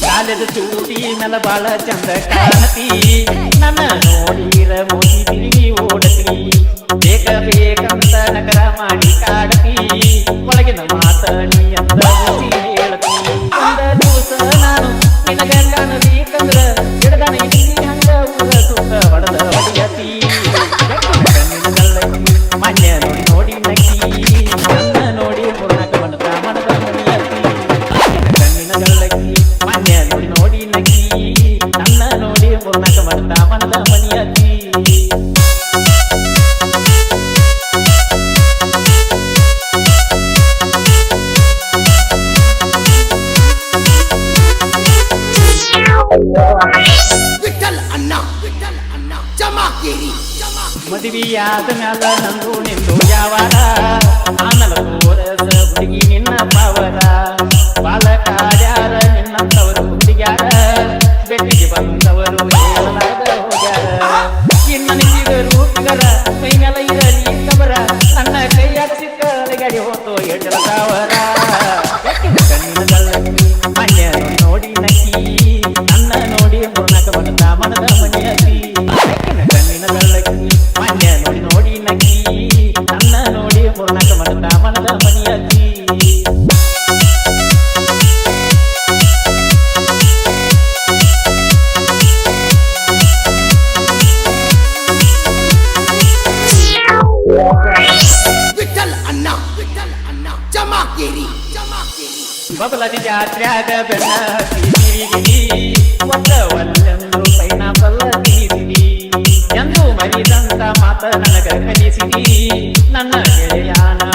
ಕಾಲದ ಚೂಟಿ ಮೇಲೆ ಬಾಳ ಚಂದ ಕಾಣತಿ ನನ್ನ ನೋಡಿರ ಮೋದಿ ತಿರುಗಿ ಓಡತಿ ಬೇಕ ಬೇಕಂತ ನಗರ ಮಾಡಿ ಕಾಡತಿ ಒಳಗಿನ ಮಾತ ನೀ ಅಂತ ಹೇಳ್ತಿ ಒಂದ ದಿವಸ ನಾನು ನಿನಗ ಕಾಣಬೇಕಂದ್ರ ಹಿಡ್ದಾನ ಇಲ್ಲಿ ಹಂಗ ಊರ ಸುತ್ತ ಹೊಡೆದ ಹೊಡಿಯತಿ ಮನ್ಯ ನೋಡಿ ನೋಡಿ ನಕ್ಕಿ ನನ್ನ ನೋಡಿ ಪೂರ್ಣಕ ಮನದ ಮನದ ಮಣಿಯತಿ ಕಣ್ಣಿನ ಗಲ್ಲಕ್ಕಿ ಮನ್ಯ ನೋಡಿ ನೋಡಿ ನಕ್ಕಿ ನನ್ನ ನೋಡಿ ಪೂರ್ಣಕ ಮನದ ಮನದ ಮಣಿಯತಿ ಮದುವೆಯಾದ ಮ್ಯಾಲ ನಂದು ನಿಂದು ಯಾವಾರ ಆನಲ ತೋರಸ ಹುಡುಗಿ ನಿನ್ನ ಪಾವರ ಬಾಲಕಾರ್ಯಾರ ನಿನ್ನಂತವರು ಹುಡುಗ್ಯಾರ ಬೆಟ್ಟಿಗೆ ಬಂದವರು ಹೇಳಲಾಗ ಹೋಗ್ಯಾರ ಇನ್ನ ನಿಂತಿಗರು ತಿಗರ ಕೈ ಮೇಲ ಇರಲಿ ಕಬರ ನನ್ನ ಕೈಯ ಚಿಕ್ಕಲಗಡಿ ಹೋತು ಎಡಲದವರ ಕಣ್ಣಿನ ಗಲ್ಲಕ್ಕಿ ಮನ್ಯ ನೋಡಿ ನಕ್ಕಿ ನನ್ನ ನೋಡಿ ಪೂರ್ಣಕ ಮನದ ಮನದ ಮನೆಯತಿ ಕಣ್ಣಿನ ಗಲ್ಲಕ್ಕಿ ಮನ್ಯ ನೋಡಿ ನೋಡಿ ನಕ್ಕಿ ನನ್ನ ನೋಡಿ ಪೂರ್ಣಕ ಮನದ ಮನದ ಮನೆಯತಿ ಬಬಲದಿ ಜಾತ್ರ್ಯಾಗ ಬೆನ್ನ ತಿರುಗಿ ಒತ್ತ ಒಲ್ಲೆಂದು ಪೈನಾಪಲ್ಲ ತಿನ್ನಿಸಿದಿ ಎಂದು ಮರಿದಂತ ಮಾತ ನನಗ ಕಲಿಸಿದಿ ನನ್ನ ಗೆಳೆಯಾನ